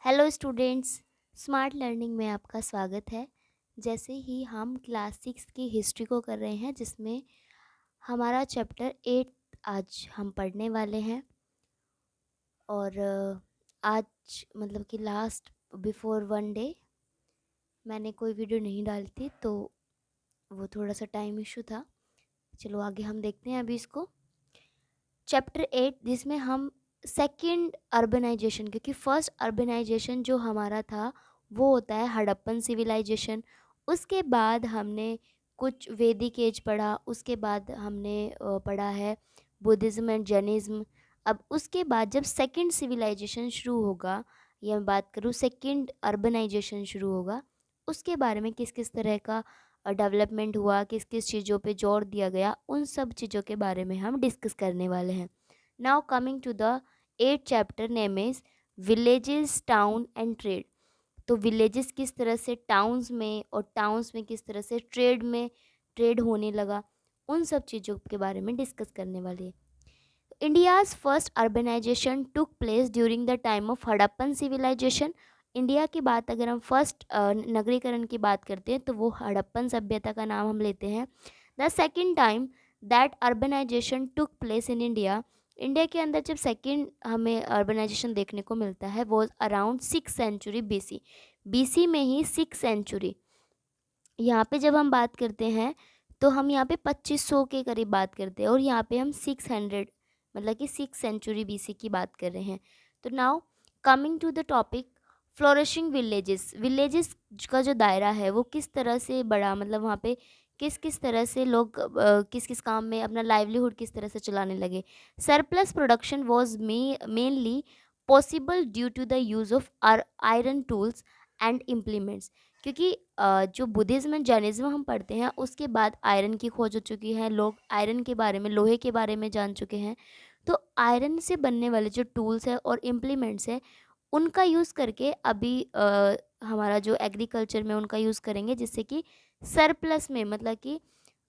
Hello students, smart learning में आपका स्वागत है। जैसे ही हम क्लास 6 की हिस्ट्री को कर रहे हैं, जिसमें हमारा चैप्टर 8 आज हम पढ़ने वाले हैं। और आज मतलब कि लास्ट बिफोर वन डे मैंने कोई वीडियो नहीं डाली थी, तो वो थोड़ा सा टाइम इशू था। चलो आगे हम देखते हैं अभी इसको। चैप्टर 8 जिसमें हम सेकंड अर्बनाइजेशन, क्योंकि फर्स्ट अर्बनाइजेशन जो हमारा था वो होता है हड़प्पन सिविलाइजेशन। उसके बाद हमने कुछ वैदिक एज पढ़ा, उसके बाद हमने पढ़ा है बुद्धिज़्म एंड जैनिज़्म। अब उसके बाद जब सेकंड सिविलाइजेशन शुरू होगा, या मैं बात करूँ सेकंड अर्बनाइजेशन शुरू होगा, उसके बारे में किस किस तरह का डेवलपमेंट हुआ, किस किस चीज़ों पे जोर दिया गया, उन सब चीज़ों के बारे में हम डिस्कस करने वाले हैं। Now coming to the 8th chapter, name is villages, town and trade. तो विलेजेस किस तरह से टाउन्स में, और टाउन्स में किस तरह से ट्रेड होने लगा, उन सब चीज़ों के बारे में डिस्कस करने वाले हैं। India's first urbanisation took place during the time of Harappan civilisation. India की बात अगर हम फर्स्ट नगरीकरण की बात करते हैं तो वो हड़प्पन सभ्यता का नाम हम लेते हैं। The second time that urbanisation took place in India, India के अंदर जब सेकेंड हमें अर्बनाइजेशन देखने को मिलता है वो around 6th century BC। BC में ही 6th century। यहाँ पे जब हम बात करते हैं तो हम यहाँ पे 2500 के करीब बात करते हैं, और यहाँ पे हम 600 मतलब कि 6th century BC की बात कर रहे हैं। तो now coming to the topic, flourishing villages. Villages का जो दायरा है वो किस तरह से बढ़ा, मतलब वहाँ पे किस किस तरह से लोग किस किस काम में अपना लाइवलीहुड किस तरह से चलाने लगे। Surplus production was mainly possible due to the use of iron tools and implements. क्योंकि जो बुद्धिज़्म एंड जैनिज़्म हम पढ़ते हैं उसके बाद आयरन की खोज हो चुकी है, लोग आयरन के बारे में, लोहे के बारे में जान चुके हैं। तो आयरन से बनने वाले जो टूल्स है और इम्प्लीमेंट्स है उनका यूज़ करके अभी हमारा जो एग्रीकल्चर में उनका यूज़ करेंगे, जिससे कि सरप्लस में, मतलब कि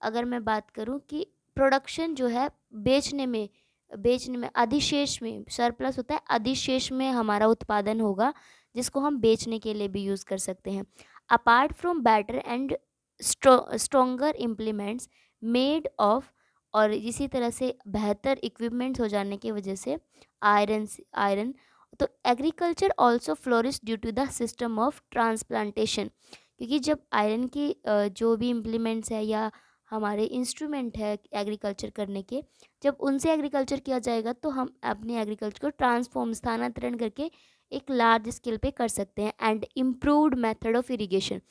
अगर मैं बात करूं कि प्रोडक्शन जो है बेचने में अधिशेष में, सरप्लस होता है, अधिशेष में हमारा उत्पादन होगा, जिसको हम बेचने के लिए भी यूज़ कर सकते हैं। Apart from better and stronger implements made of, और इसी तरह से बेहतर इक्विपमेंट्स हो जाने की वजह से आयरन, तो agriculture also flourish due to the system of transplantation. क्योंकि जब आयरन की जो भी इम्प्लीमेंट्स है या हमारे इंस्ट्रूमेंट है एग्रीकल्चर करने के, जब उनसे एग्रीकल्चर किया जाएगा तो हम अपने एग्रीकल्चर को स्थानांतरण करके एक लार्ज स्केल पे कर सकते हैं। And improved method of irrigation,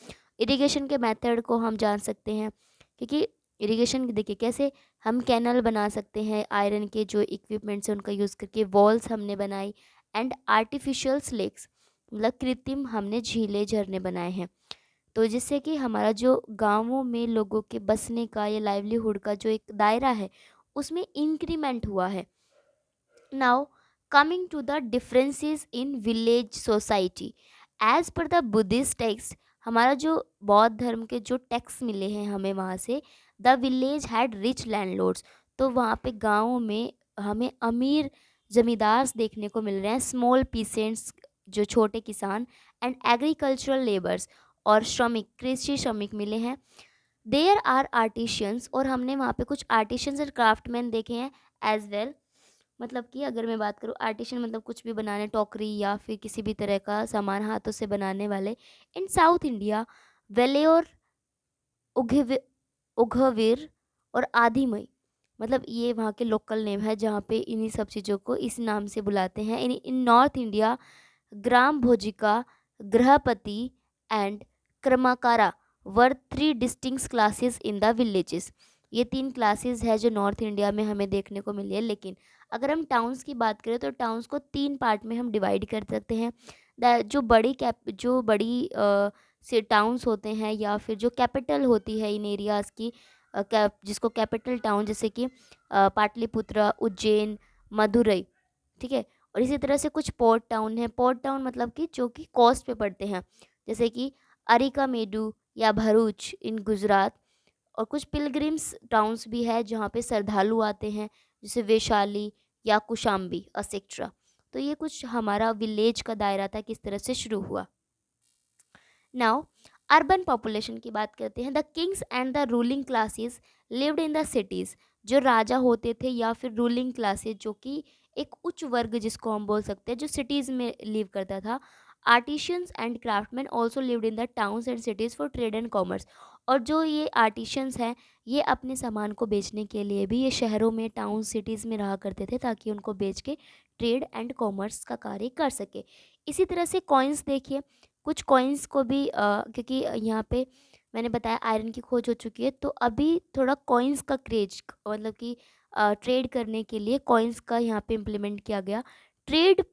irrigation के मेथड को हम जान सकते हैं। क्योंकि इरिगेशन देखिए कैसे हम कैनल बना सकते हैं, आयरन के जो इक्विपमेंट्स हैं उनका यूज़ करके वॉल्स हमने बनाई, एंड आर्टिफिशियल लेक्स, मतलब कृत्रिम हमने झीलें झरने बनाए हैं। तो जिससे कि हमारा जो गांवों में लोगों के बसने का या लाइवलीहुड का जो एक दायरा है उसमें इंक्रीमेंट हुआ है। Now coming to the differences in village society, as per the Buddhist text, हमारा जो बौद्ध धर्म के जो टेक्स्ट मिले हैं हमें वहाँ से, the village had rich landlords. तो वहाँ पे गाँवों में हमें अमीर जमींदार देखने को मिल रहे हैं, स्मॉल पीसेंट्स जो छोटे किसान, एंड एग्रीकल्चरल लेबर्स और श्रमिक, कृषि श्रमिक मिले हैं। देयर आर आर्टिशियंस, और हमने वहाँ पे कुछ आर्टिशियंस एंड क्राफ्टमैन देखे हैं एज वेल। मतलब कि अगर मैं बात करूँ आर्टिशियन मतलब कुछ भी बनाने, टोकरी या फिर किसी भी तरह का सामान हाथों से बनाने वाले। इन साउथ इंडिया वेलेयोर, उघिव उघवीर और आदिमई, मतलब ये वहाँ के लोकल नेम है जहाँ पे इन्हीं सब चीज़ों को इस नाम से बुलाते हैं। इन नॉर्थ इंडिया ग्राम भोजिका, गृहपति एंड क्रमाकारा were 3 distinct classes in the villages. ये 3 क्लासेस है जो नॉर्थ इंडिया में हमें देखने को मिली है। लेकिन अगर हम टाउन्स की बात करें तो टाउन्स को 3 पार्ट में हम डिवाइड कर सकते हैं। जो बड़ी से टाउन्स होते हैं या फिर जो कैपिटल होती है इन एरियाज़ की, जिसको कैपिटल टाउन, जैसे कि पाटलिपुत्र, उज्जैन, मदुरई, ठीक है। और इसी तरह से कुछ पोर्ट टाउन है। पोर्ट टाउन मतलब कि जो कि कोस्ट पे पड़ते हैं, जैसे कि अरिकामेडू या भरूच इन गुजरात। और कुछ पिलग्रिम्स टाउन्स भी है जहाँ पे श्रद्धालु आते हैं, जैसे वैशाली या कुशाम्बी एक्सेट्रा। तो ये कुछ हमारा विलेज का दायरा था, किस तरह से शुरू हुआ। नाउ अर्बन पॉपुलेशन की बात करते हैं। The Kings and the ruling classes lived in the cities. जो राजा होते थे या फिर रूलिंग क्लासेस, जो कि एक उच्च वर्ग जिसको हम बोल सकते हैं, जो सिटीज़ में लिव करता था। Artisans and craftsman also lived in the towns and cities for trade and commerce. और जो ये आर्टिशियंस हैं, ये अपने सामान को बेचने के लिए भी ये शहरों में, टाउन सिटीज़ में रहा करते थे, ताकि उनको बेच के ट्रेड एंड कॉमर्स का कार्य कर सके। इसी तरह से कॉइन्स देखिए, कुछ कॉइन्स को भी क्योंकि यहाँ पे मैंने बताया आयरन की खोज हो चुकी है, तो अभी थोड़ा कॉइन्स का क्रेज, मतलब कि ट्रेड करने के लिए कॉइन्स का यहाँ पे इम्प्लीमेंट किया गया। Trade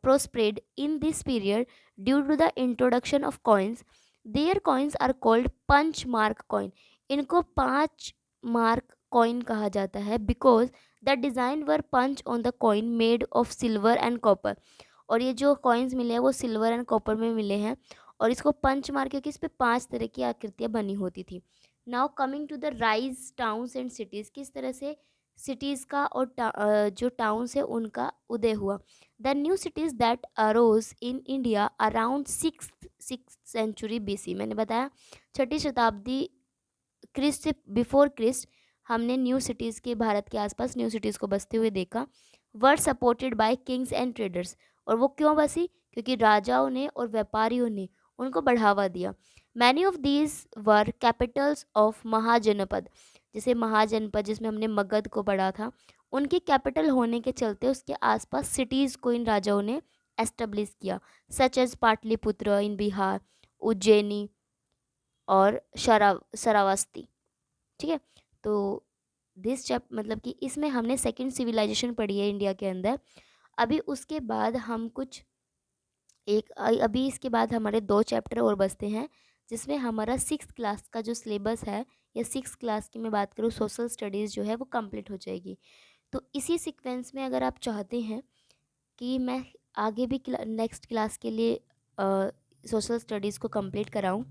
prospered in this period due to the introduction of coins. Their coins are called punch mark coin. इनको 5 मार्क कॉइन कहा जाता है because the design were punch on the coin made of silver and copper. और ये जो coins मिले हैं वो सिल्वर एंड कॉपर में मिले हैं, और इसको पंच मार, क्योंकि इस पे 5 तरह की आकृतियाँ बनी होती थी। Now coming to the rise towns and cities, किस तरह से सिटीज़ का और जो टाउन्स है उनका उदय हुआ। The new cities that arose in India around six century BC। मैंने बताया 6ठी शताब्दी क्रिस्ट से बिफोर क्रिस्ट हमने न्यू सिटीज़ के, भारत के आसपास न्यू सिटीज़ को बसते हुए देखा। Were supported by kings and traders. और वो क्यों बसी? क्योंकि राजाओं ने और व्यापारियों ने उनको बढ़ावा दिया। Many of these were capitals of Mahajanapada. जैसे महाजनपद जिसमें हमने मगध को पढ़ा था, उनके कैपिटल होने के चलते उसके आसपास सिटीज़ को इन राजाओं ने एस्टेब्लिश किया, सच एज पाटलिपुत्र इन बिहार, उज्जैनी और शरावस्ती। ठीक है, तो दिस चैप मतलब कि इसमें हमने सेकंड सिविलाइजेशन पढ़ी है इंडिया के अंदर। अभी उसके बाद हम कुछ अभी इसके बाद हमारे 2 चैप्टर और बचते हैं, जिसमें हमारा 6th क्लास का जो सिलेबस है, या 6th क्लास की मैं बात करूँ, सोशल स्टडीज़ जो है वो कंप्लीट हो जाएगी। तो इसी सीक्वेंस में अगर आप चाहते हैं कि मैं आगे भी नेक्स्ट क्लास के लिए सोशल स्टडीज़ को कंप्लीट कराऊं,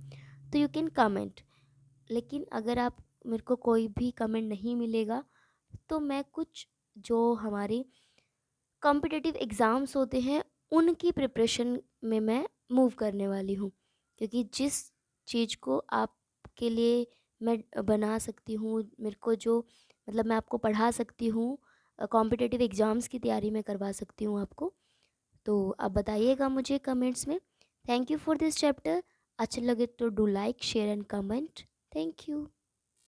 तो यू कैन कमेंट। लेकिन अगर आप मेरे को कोई भी कमेंट नहीं मिलेगा, तो मैं कुछ जो हमारी कॉम्पिटिटिव एग्ज़ाम्स होते हैं उनकी प्रिपरेशन में मैं मूव करने वाली हूँ। क्योंकि जिस चीज़ को आपके लिए मैं बना सकती हूँ, मेरे को जो मतलब मैं आपको पढ़ा सकती हूँ, कॉम्पिटिटिव एग्ज़ाम्स की तैयारी मैं करवा सकती हूँ आपको। तो आप बताइएगा मुझे कमेंट्स में। Thank you for this chapter. अच्छा लगे तो do like, share and comment. Thank you.